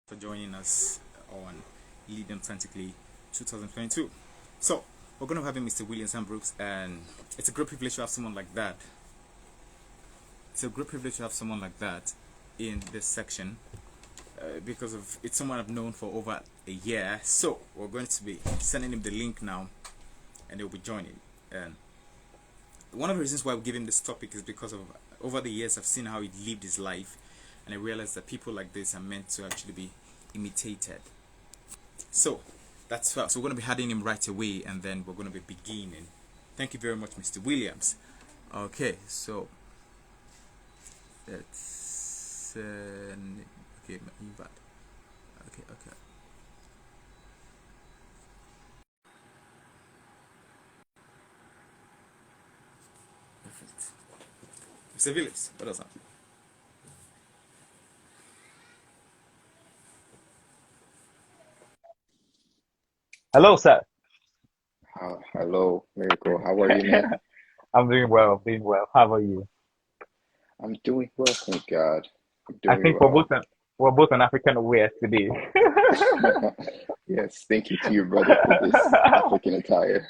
for joining us on Leading Authentically 2022. So, we're going to have Mr. Williams and Brooks, and it's a great privilege to have someone like that. It's a great privilege to have someone like that in this section because of it's someone I've known for over a year. So, we're going to be sending him the link now, and he'll be joining. And one of the reasons why we give him this topic is because of over the years I've seen how he lived his life, and I realized that people like this are meant to actually be imitated. So that's first. So we're going to be adding him right away, and then we're going to be beginning. Thank you very much, Mr. Williams. Okay, so let's okay, invite. Okay. Perfect. Mr. Williams, what else? Hello, sir. Hello, Miracle. How are you, man? I'm doing well, doing well. How about you? I'm doing well, thank God. I'm I doing think well. we're both an African aware today. Yes, thank you to your brother for this African attire.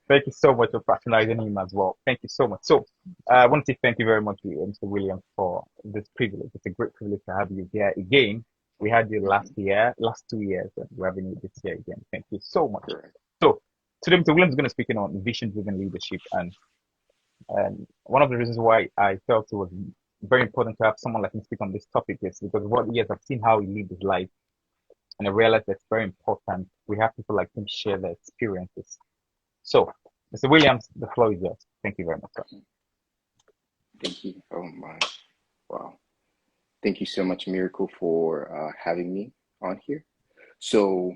Thank you so much for patronizing him as well. Thank you so much. So, I want to say thank you very much to you, Mr. Williams, for this privilege. It's a great privilege to have you here again. We had you last Mhm. year, last 2 years, and we're having you this year again. Thank you so much. Correct. So, today, Mr. Williams is going to speak on vision-driven leadership, and one of the reasons why I felt it was very important to have someone like him speak on this topic is because what years I've seen how he lived his life, and I realized that's very important. We have people like him share their experiences. So, Mr. Williams, the floor is yours. Thank you very much, sir. Thank you. Oh my. Wow. Thank you so much, Miracle, for having me on here. So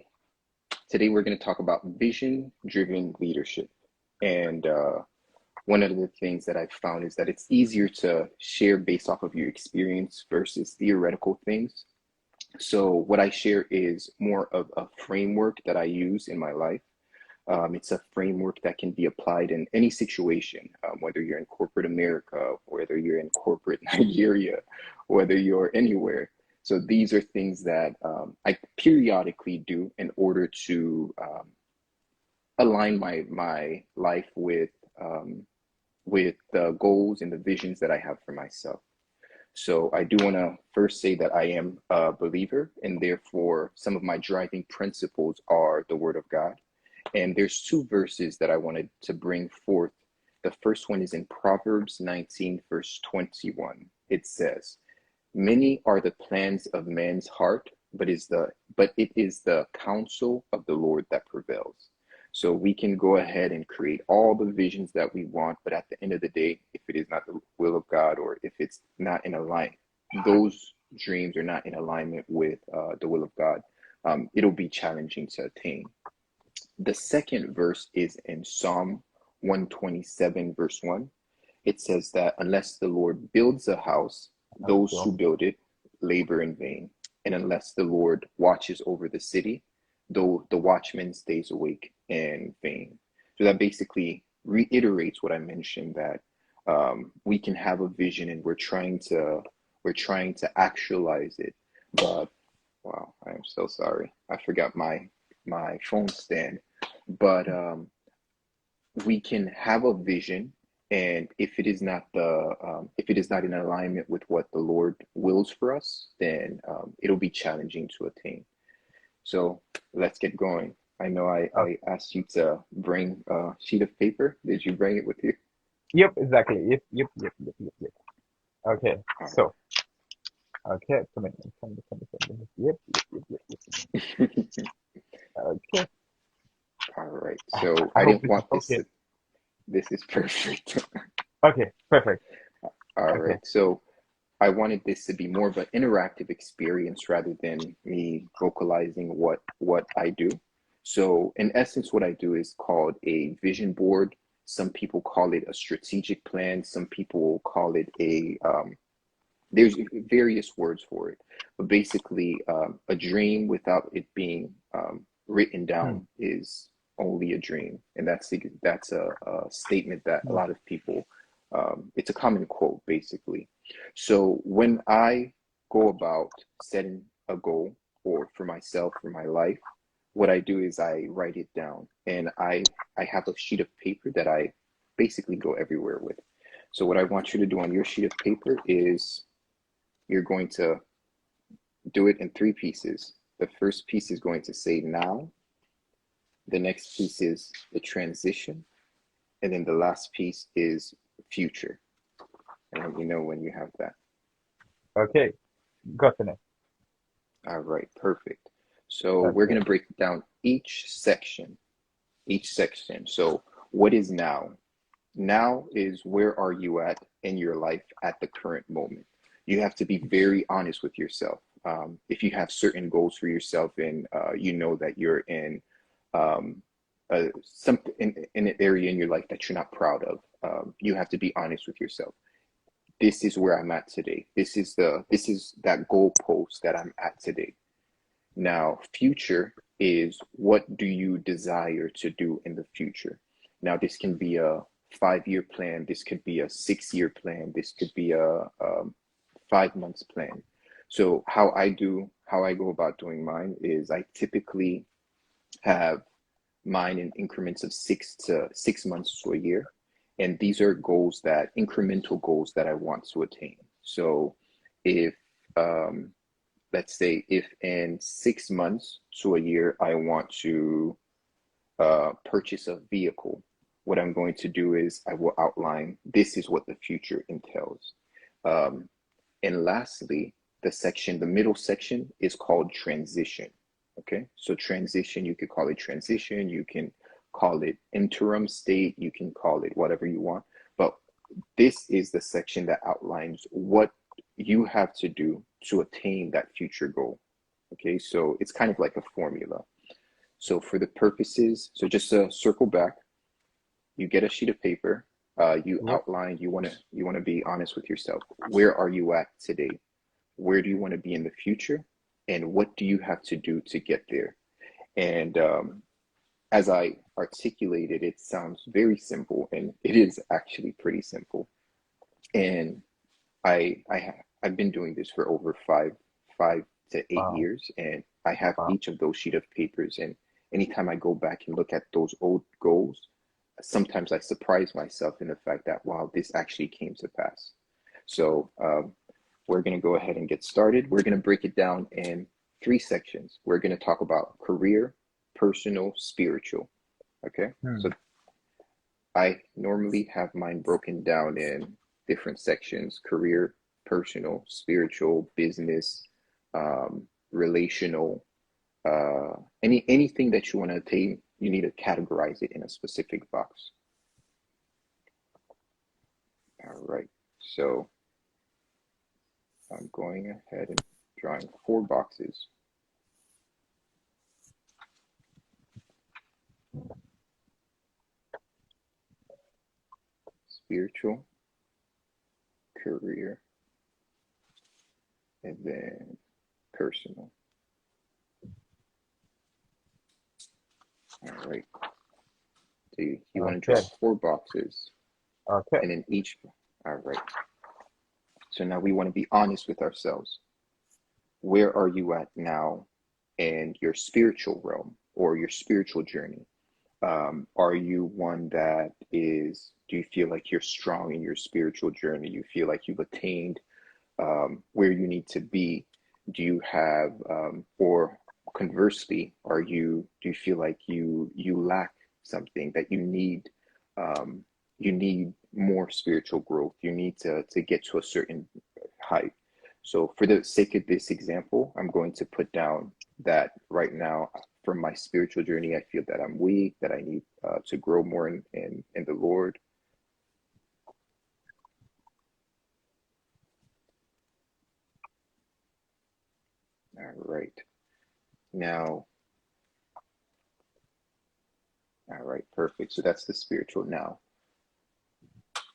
today we're going to talk about vision-driven leadership. And one of the things that I've found is that it's easier to share based off of your experience versus theoretical things. So what I share is more of a framework that I use in my life. It's a framework that can be applied in any situation, whether you're in corporate America, whether you're in corporate Nigeria, whether you're anywhere. So these are things that I periodically do in order to align my life with the goals and the visions that I have for myself. So I do want to first say that I am a believer, and therefore some of my driving principles are the Word of God. And there's two verses that I wanted to bring forth. The first one is in Proverbs 19, verse 21. It says, "Many are the plans of man's heart, but it is the counsel of the Lord that prevails." So we can go ahead and create all the visions that we want, but at the end of the day, if it is not the will of God, or if it's not in alignment, those dreams are not in alignment with the will of God, it'll be challenging to attain. The second verse is in Psalm 127, verse 1. It says that unless the Lord builds a house, those who So, build it labor in vain. And unless the Lord watches over the city, though the watchman stays awake in vain. So that basically reiterates what I mentioned, that we can have a vision and we're trying to actualize it. But wow, I am so sorry. I forgot my phone stand. But we can have a vision, and if it is not in alignment with what the Lord wills for us, then it'll be challenging to attain. So let's get going. I know uh, I asked you to bring a sheet of paper. Did you bring it with you? yep, exactly. Yep. Okay, All so, okay, come in. right. Okay. All right. So I I hope didn't this is want this okay. to, this is perfect. Okay, perfect. All Okay, right. So I wanted this to be more of an interactive experience rather than me vocalizing what I do. So in essence, what I do is called a vision board. Some people call it a strategic plan. Some people call it a there's various words for it, but basically, a dream without it being written hmm, down is only a dream, and that's a statement that a hmm, lot of people. It's a common quote, basically. So when I go about setting a goal, or for myself, for my life, what I do is I write it down, and I have a sheet of paper that I basically go everywhere with. So what I want you to do on your sheet of paper is you're going to do it in three pieces. The first piece is going to say now, the next piece is the transition, and then the last piece is future. And let me know when you have that. Okay, gotten it. All right, perfect. So we're Okay. going to break down each section. So what is now? Now is where are you at in your life at the current moment? You have to be very honest with yourself. If you have certain goals for yourself, and you know that you're in something in an area in your life that you're not proud of, you have to be honest with yourself. This is where I'm at today. This is that goalpost that I'm at today. Now, future is what do you desire to do in the future? Now, this can be a 5-year plan. This could be a 6-year plan. This could be a 5 months plan. So how I go about doing mine is I typically have mine in increments of 6 months to a year. And these are incremental goals that I want to attain. So if, let's say, if in 6 months to a year, I want to purchase a vehicle, what I'm going to do is I will outline this is what the future entails. And lastly, the middle section is called transition. Okay, so transition, you could call it transition, you can call it interim state, you can call it whatever you want. But this is the section that outlines what you have to do to attain that future goal. Okay, so it's kind of like a formula. So for the purposes, so just to circle back, you get a sheet of paper, you Yep. outline, you want to be honest with yourself. Where are you at today? Where do you want to be in the future? And what do you have to do to get there? And as I articulated, it sounds very simple, and it is actually pretty simple. And I've been doing this for over five to eight Wow. years, and I have Wow. each of those sheet of papers. And anytime I go back and look at those old goals, sometimes I surprise myself in the fact that, wow, this actually came to pass. So we're going to go ahead and get started. We're going to break it down in three sections. We're going to talk about career, personal, spiritual. Okay. So I normally have mine broken down in different sections: career, personal, spiritual, business, relational, anything that you want to attain, you need to categorize it in a specific box. All right. So I'm going ahead and drawing 4 boxes. Spiritual, career, and then personal. All right. So you want to draw Okay. 4 boxes, Okay. and in each. All right. So now we want to be honest with ourselves. Where are you at now in your spiritual realm or your spiritual journey? Are you one that is, do you feel like you're strong in your spiritual journey? You feel like you've attained where you need to be? Do you have, or conversely, do you feel like you lack something, that you need more spiritual growth? You need to get to a certain height. So for the sake of this example, I'm going to put down that right now, from my spiritual journey, I feel that I'm weak, that I need to grow more in the Lord. All right. Now, all right, perfect. So that's the spiritual. Now,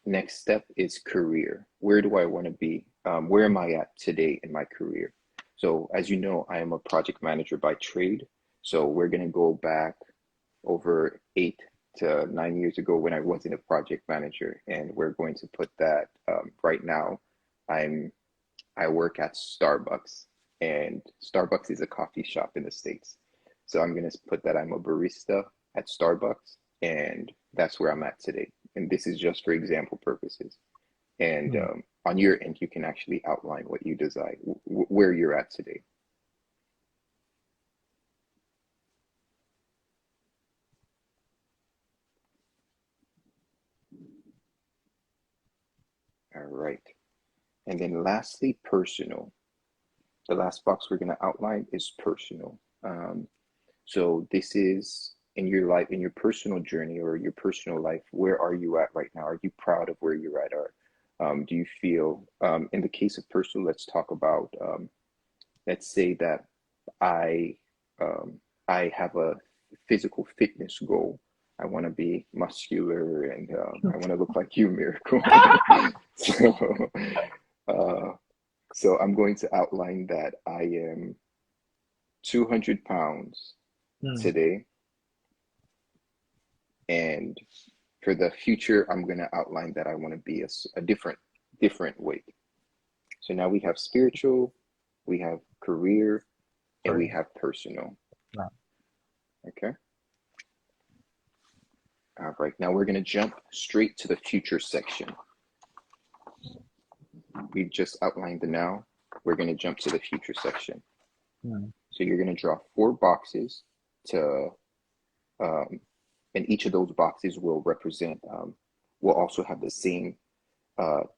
next step is career. Where do I want to be? Where am I at today in my career? So as you know, I am a project manager by trade. So we're going to go back over 8 to 9 years ago when I wasn't a project manager, and we're going to put that right now. I work at Starbucks. and Starbucks is a coffee shop in the States. So I'm going to put that I'm a barista at Starbucks, and that's where I'm at today. And this is just for example purposes. And on your end, you can actually outline what you desire, where you're at today. All right. And then lastly, personal. The last box we're going to outline is personal. So this is in your life, in your personal journey or your personal life, where are you at right now? Are you proud of where you're at? Or do you feel, in the case of personal, let's talk about, let's say that I, I have a physical fitness goal. I want to be muscular and I want to look like you, Miracle. So, so I'm going to outline that I am 200 pounds today. And for the future, I'm going to outline that I want to be a different weight. So now we have spiritual, we have career, and we have personal. Okay. All right. Now we're going to jump straight to the future section. We just outlined the now. We're going to jump to the future section. So you're going to draw 4 boxes to, and each of those boxes will represent, will also have the same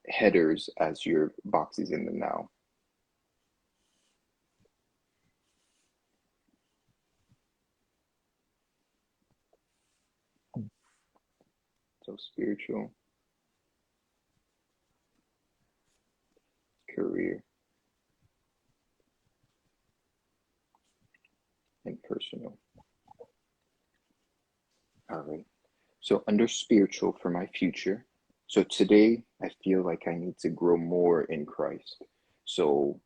headers as your boxes in the now. So spiritual, career, and personal. All right. So under spiritual for my future. So today I feel like I need to grow more in Christ. So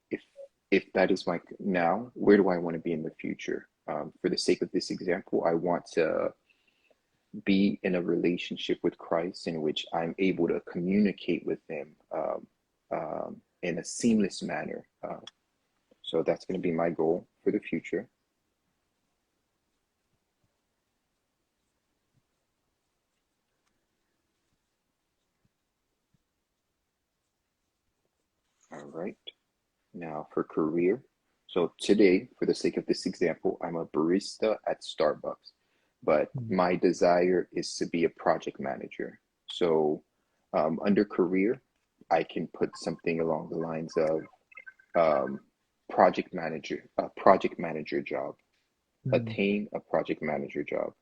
if that is my now, where do I want to be in the future? For the sake of this example, I want to be in a relationship with Christ in which I'm able to communicate with him in a seamless manner. So that's going to be my goal for the future. All right. Now for career. So today, for the sake of this example, I'm a barista at Starbucks, but my desire is to be a project manager. So under career, I can put something along the lines of project manager, a project manager job, attain a project manager job.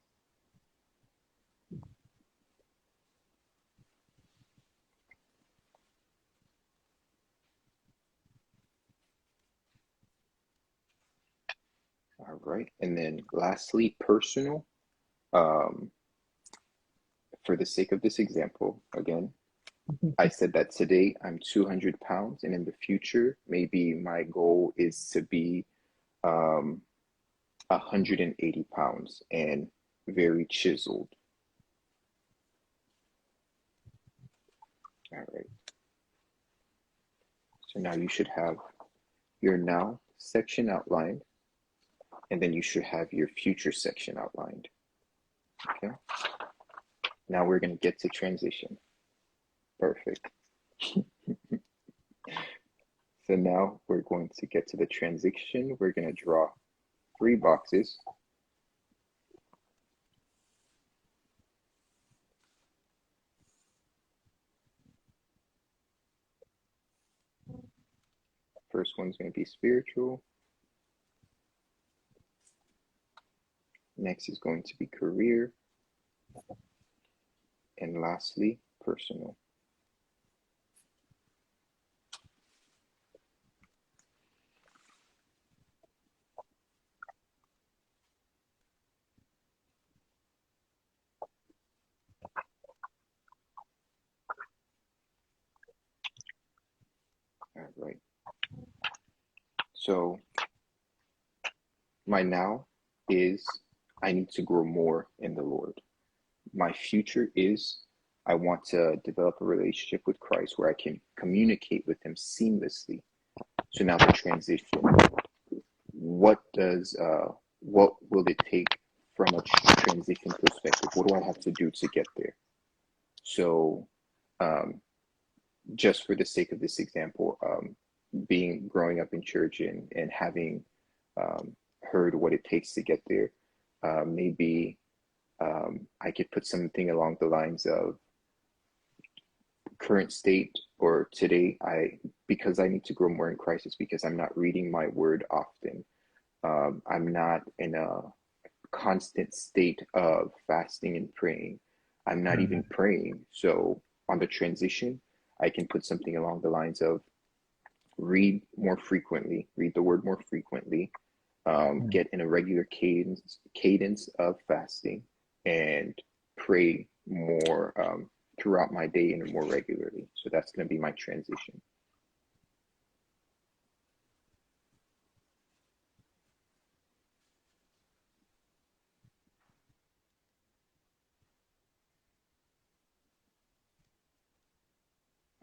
All right. And then lastly, personal. For the sake of this example, again, I said that today I'm 200 pounds, and in the future, maybe my goal is to be 180 pounds and very chiseled. All right. So now you should have your now section outlined, and then you should have your future section outlined. Okay. Now we're going to get to transition. Perfect. So now we're going to get to the transition. We're going to draw 3 boxes. First one's going to be spiritual. Next is going to be career. And lastly, personal. All right. So my now is I need to grow more in the Lord. My future is I want to develop a relationship with Christ where I can communicate with him seamlessly. So now the transition. what will it take from a transition perspective? What do I have to do to get there? So, just for the sake of this example, growing up in church and having heard what it takes to get there, maybe I could put something along the lines of current state or today. Because I need to grow more in Christ, it's because I'm not reading my word often. I'm not in a constant state of fasting and praying. I'm not even praying. So on the transition, I can put something along the lines of read the word more frequently, get in a regular cadence of fasting, and pray more throughout my day and more regularly. So that's going to be my transition.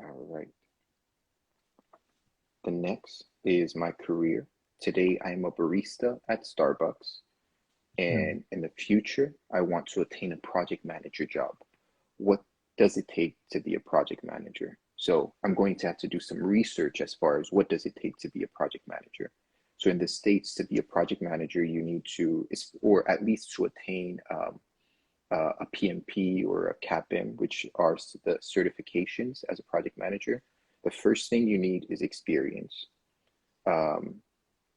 All right. The next is my career. Today, I am a barista at Starbucks. And in the future, I want to attain a project manager job. What does it take to be a project manager? So I'm going to have to do some research as far as what does it take to be a project manager. So in the States, to be a project manager, you need to, or at least to attain a PMP or a CAPM, which are the certifications as a project manager. The first thing you need is experience.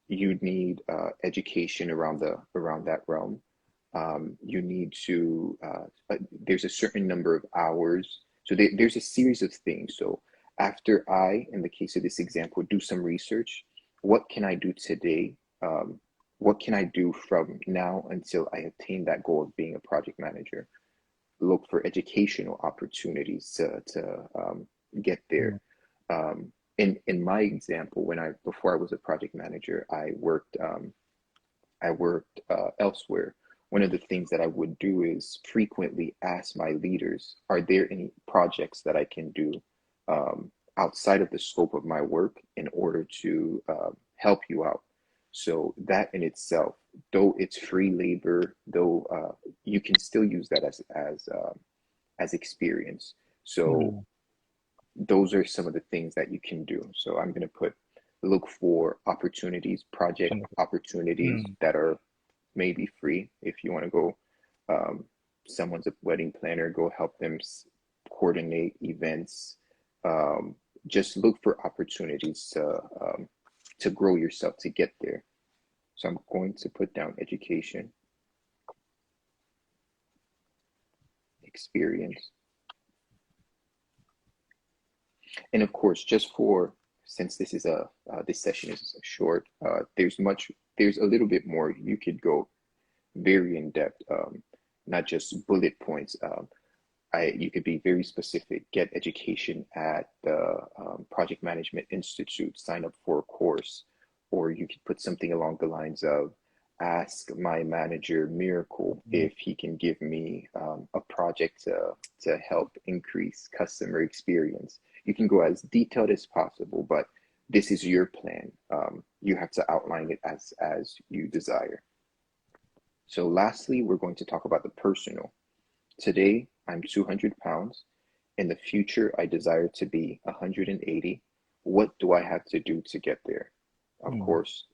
You need education around that realm. You need to, there's a certain number of hours. So there's a series of things. So after in the case of this example, do some research, what can I do today? What can I do from now until I attain that goal of being a project manager? Look for educational opportunities to get there. In my example, before I was a project manager, I worked elsewhere. One of the things that I would do is frequently ask my leaders, are there any projects that I can do outside of the scope of my work in order to help you out? So that in itself, though it's free labor, though you can still use that as experience. So those are some of the things that you can do. So I'm going to look for opportunities, project opportunities that are maybe free. If you want to go, someone's a wedding planner, go help them coordinate events. Just look for opportunities to grow yourself, to get there. So I'm going to put down education, experience. And of course, since this is this session is short, there's a little bit more. You could go very in depth, not just bullet points. You could be very specific, get education at the Project Management Institute, sign up for a course, or you could put something along the lines of, ask my manager Miracle if he can give me a project to help increase customer experience. You can go as detailed as possible, but this is your plan. You have to outline it as you desire. So lastly, we're going to talk about the personal. Today, I'm 200 pounds. In the future, I desire to be 180. What do I have to do to get there? Of course,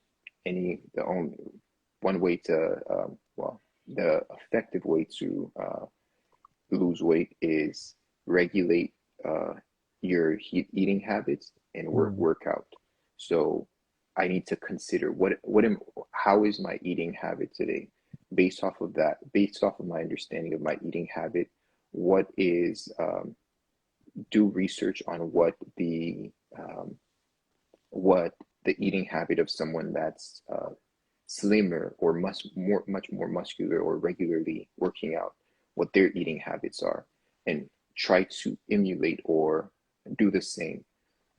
one way to, the effective way to lose weight is regulate your eating habits and workout. So I need to consider how is my eating habit today? Based off of my understanding of my eating habit, do research on what the eating habit of someone that's slimmer or much more muscular or regularly working out, what their eating habits are, and try to emulate or do the same.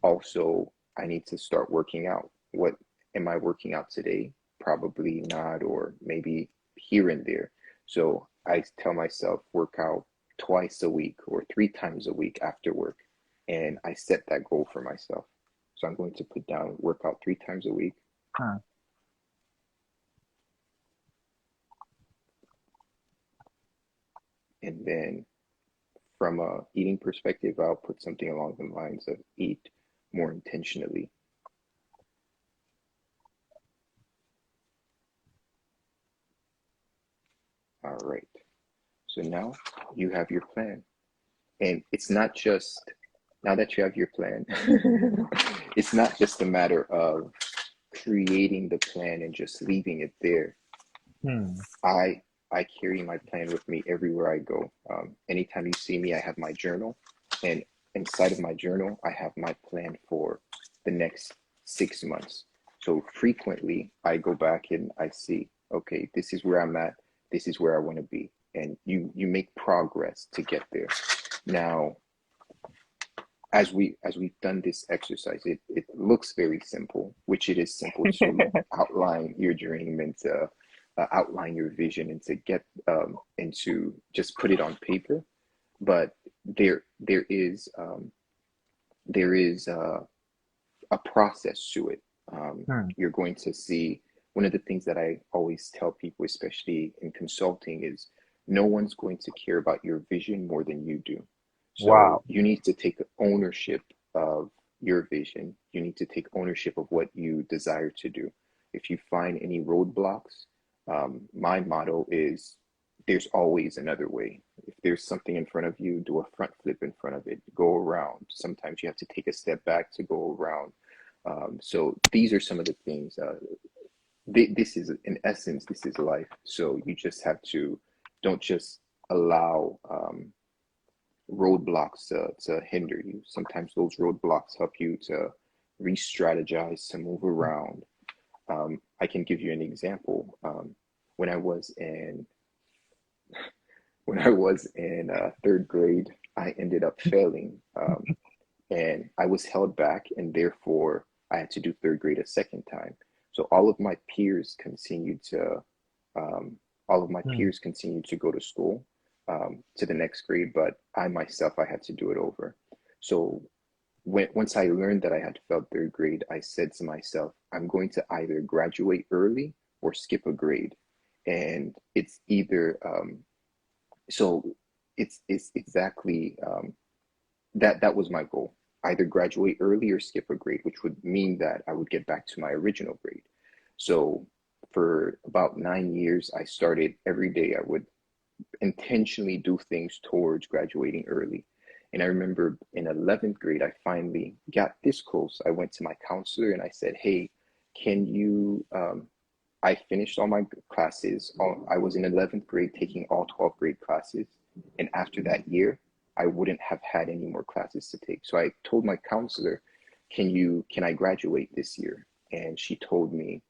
Also, I need to start working out. What am I working out today? Probably not, or maybe here and there. So I tell myself work out twice a week or 3 times a week after work, and I set that goal for myself. So I'm going to put down workout 3 times a week. And then from a eating perspective, I'll put something along the lines of eat more intentionally. All right. So now you have your plan. And it's not just, now that you have your plan, it's not just a matter of creating the plan and just leaving it there. Hmm. I carry my plan with me everywhere I go. Anytime you see me, I have my journal, and inside of my journal, I have my plan for the next 6 months. So frequently, I go back and I see, okay, this is where I'm at. This is where I want to be, and you make progress to get there. Now, as we've done this exercise, it looks very simple, which it is simple to outline your dream and to outline your vision and to get and to just put it on paper. But there is a process to it. Hmm. You're going to see, one of the things that I always tell people, especially in consulting, is no one's going to care about your vision more than you do. So Wow. you need to take ownership of your vision. You need to take ownership of what you desire to do. If you find any roadblocks, my motto is there's always another way. If there's something in front of you, do a front flip in front of it, go around. Sometimes you have to take a step back to go around. So these are some of the things. This is, in essence, this is life. So you just have to, don't just allow roadblocks to hinder you. Sometimes those roadblocks help you to re-strategize, to move around. I can give you an example. When I was in third grade, I ended up failing, and I was held back, and therefore I had to do third grade a second time. So um, all of my Hmm. peers continued to go to school, to the next grade, but I myself, I had to do it over. So once I learned that I had failed third grade, I said to myself, I'm going to either graduate early or skip a grade. And it's either, so it's exactly that was my goal. Either graduate early or skip a grade, which would mean that I would get back to my original grade. So for about 9 years, I started every day. I would intentionally do things towards graduating early. And I remember in 11th grade, I finally got this close. I went to my counselor and I said, hey, can you, I finished all my classes. I was in 11th grade taking all 12th grade classes. And after that year, I wouldn't have had any more classes to take. So I told my counselor, can I graduate this year? And she told me,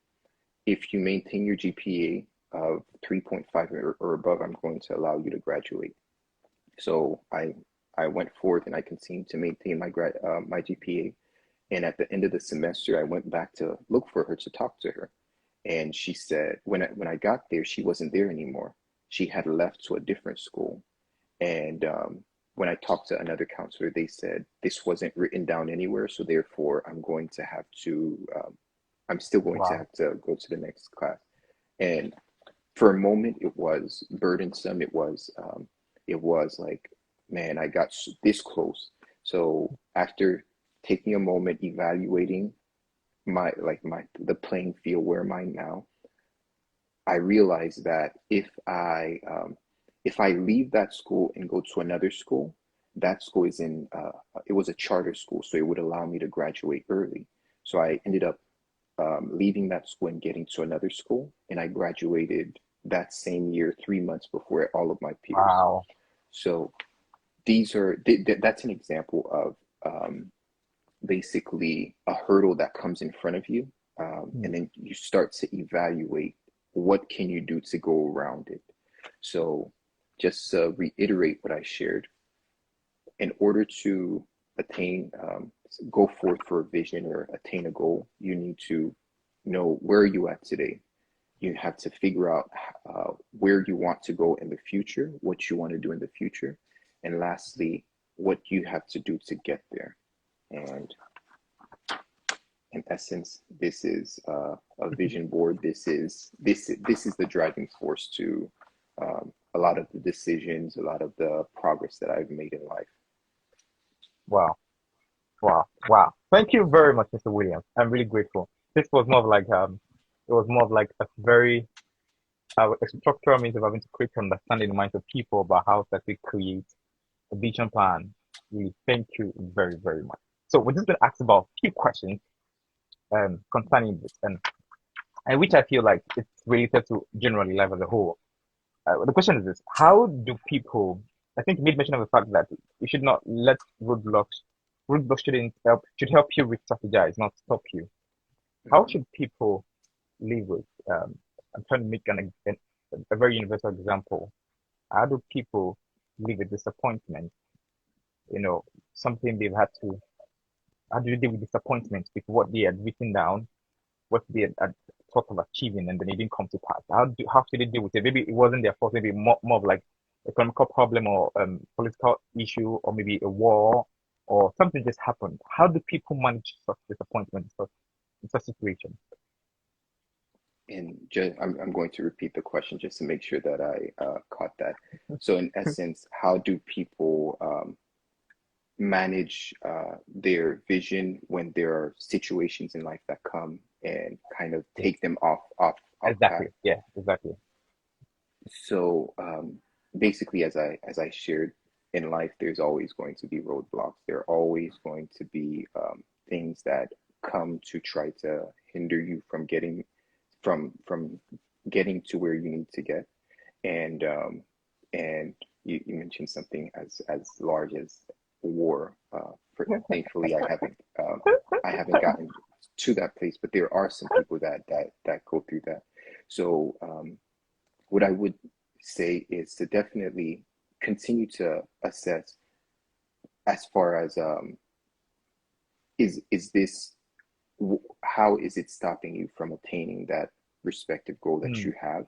if you maintain your GPA of 3.5 or above, I'm going to allow you to graduate. So I went forth and I continued to maintain my GPA. And at the end of the semester, I went back to look for her, to talk to her. And she said, when I got there, she wasn't there anymore. She had left to a different school. And when I talked to another counselor, they said this wasn't written down anywhere, so therefore I'm still going to Wow. have to go to the next class. And for a moment, it was burdensome. It was like, man, I got this close. So after taking a moment, evaluating the playing field, where am I now? I realized that if I leave that school and go to another school, that school it was a charter school, so it would allow me to graduate early. So I ended up leaving that school and getting to another school, and I graduated that same year, 3 months before all of my peers. Wow. So that's an example of basically a hurdle that comes in front of you, Hmm. and then you start to evaluate what can you do to go around it. So just to reiterate what I shared, in order to attain, go forth for a vision or attain a goal, you need to know where are you at today. You have to figure out where you want to go in the future, what you want to do in the future, and lastly, what you have to do to get there. And in essence, this is a vision board. This is the driving force to a lot of the decisions, a lot of the progress that I've made in life. Wow. Wow. Wow. Thank you very much, Mr. Williams. I'm really grateful. This was more of like it was more of like a very a structural means of having to create understanding in the minds of people about how to actually create a vision plan. Really, thank you very, very much. So we're just going to ask about a few questions concerning this, and which I feel like it's related to generally life as a whole. The question is this: how do people? I think you made mention of the fact that you should not let roadblocks should help you re-strategize, not stop you. How Mhm. should people live with? I'm trying to make a very universal example. How do people live with disappointment? You know, something they've had to. How do you deal with disappointment with what they had written down, what they had thought of achieving, and then it didn't come to pass? How should they deal with it? Maybe it wasn't their fault. Maybe more of like economical problem or political issue, or maybe a war or something just happened. How do people manage such disappointment in such situations? And just, I'm going to repeat the question just to make sure that I caught that. So, in essence, how do people manage their vision when there are situations in life that come and kind of Yeah, take them off exactly. path? Yeah, exactly. So basically, as I shared, in life, there's always going to be roadblocks. There are always going to be things that come to try to hinder you from from getting to where you need to get. And and you mentioned something as large as war. Thankfully, I haven't gotten to that place, but there are some people that go through that. So what I would say is to definitely continue to assess as far as is this how is it stopping you from attaining that respective goal that Hmm. you have,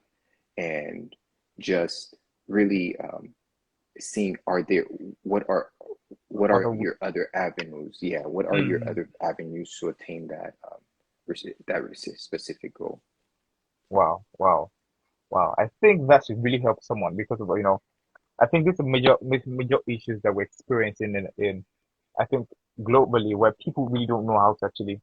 and just really seeing are there what are what are Other, your other avenues, yeah, what are your hmm. other avenues to attain that specific goal. Wow, wow, wow. I think that should really help someone because of, I think this is major issues that we're experiencing in I think globally where people really don't know how to actually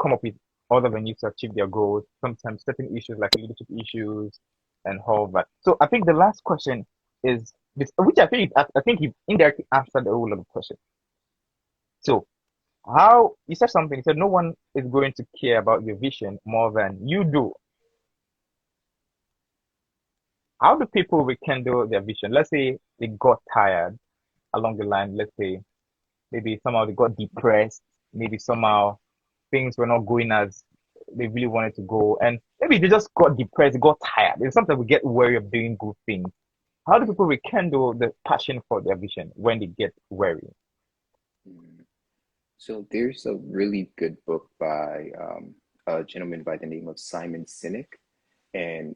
come up with other venues to achieve their goals. Sometimes certain issues like leadership issues and all that. So I think the last question is this, which I think you indirectly answered the whole lot of question. So how you said something, you said no one is going to care about your vision more than you do. How do people rekindle their vision? Let's say they got tired along the line. Let's say maybe somehow they got depressed. Maybe somehow things were not going as they really wanted to go. And maybe they just got depressed, got tired. And sometimes we get weary of doing good things. How do people rekindle the passion for their vision when they get weary? Mm. So there's a really good book by a gentleman by the name of Simon Sinek, and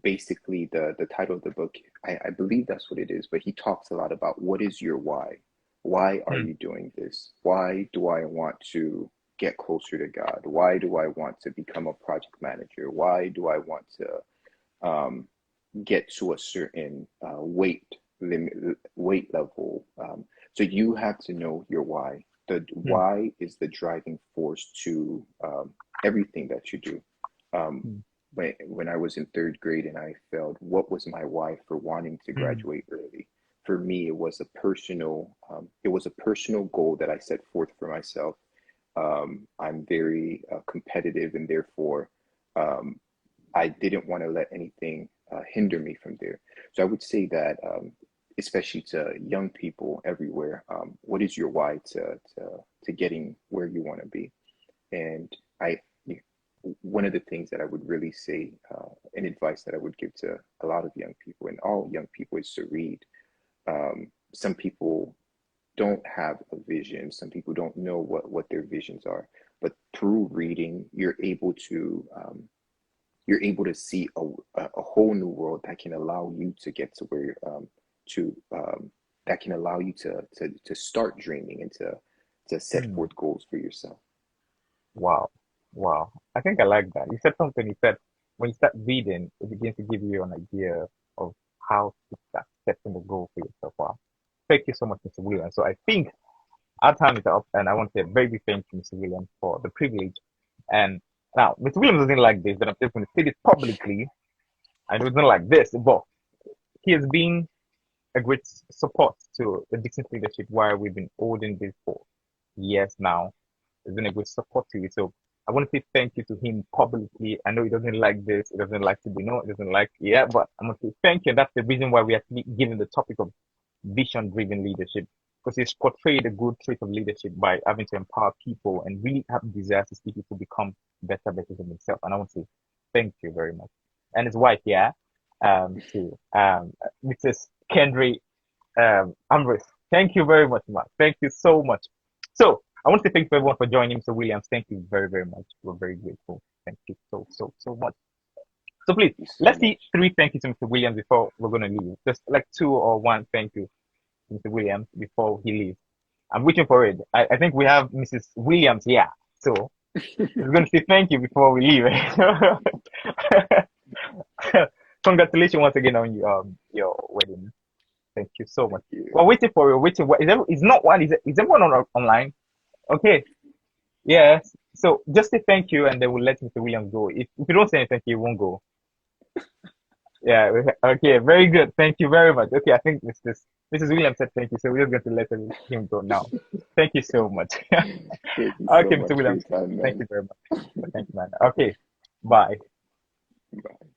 basically the title of the book, I believe that's what it is, but he talks a lot about what is your why. Why are Hmm. you doing this? Why do I want to get closer to God? Why do I want to become a project manager? Why do I want to get to a certain weight level? So you have to know your why. The Hmm. why is the driving force to everything that you do. Um, Hmm. when I was in third grade and I failed, what was my why for wanting to Hmm. graduate early? For me, it was a personal goal that I set forth for myself. I'm very competitive, and therefore, um, I didn't want to let anything hinder me from there. So I would say that, especially to young people everywhere, what is your why to getting where you want to be? And I, one of the things that I would really say, and advice that I would give to a lot of young people and all young people is to read. Some people don't have a vision. Some people don't know what their visions are. But through reading, you're able to see a whole new world that can allow you to get to where to that can allow you to start dreaming and to set Hmm. forth goals for yourself. Wow. Wow. I think I like that. You said something, you said when you start reading, it begins to give you an idea of how to start setting the goal for yourself. Wow. Thank you so much, Mr. Williams. So I think our time is up, and I want to say a very big thank you, Mr. Williams, for the privilege. And now, Mr. Williams doesn't like this, but I'm just going to say this publicly. I know it's not like this, but he has been a great support to the Dixon's leadership while we've been holding this for years now. It's been a great support to you. So I want to say thank you to him publicly. I know he doesn't like this. He doesn't like to be known. He doesn't like, yeah, but I'm going to say thank you. That's the reason why we are given the topic of vision-driven leadership, because it's portrayed a good trait of leadership by having to empower people and really have desire to see people become better versions of themselves. And I want to say thank you very much. And his wife, yeah, to Mrs. Kendry Ambrose. Thank you very much, Mark. Thank you so much. So I want to say thank you for everyone for joining, Mr. Williams. Thank you very, very much. We're very grateful. Thank you so, so, so much. So please, let's see 3 thank you to Mr. Williams before we're going to leave. Just like 2 or 1 thank you to Mr. Williams before he leaves. I'm waiting for it. I think we have Mrs. Williams here. So we're going to say thank you before we leave. Congratulations once again on your wedding. Thank you so much. Thank you. We're waiting for you. Waiting. Is not one? Is everyone online? Okay. Yes. So just say thank you, and then we'll let Mr. Williams go. If you don't say anything, he won't go. Yeah. Okay. Very good. Thank you very much. Okay. I think Mrs. Williams said thank you, so we're just going to let him go now. Thank you so much. Thank you Okay, so Mr. much Williams. for your time, Thank man. you very much. Thank you, man. Okay. Bye. Bye.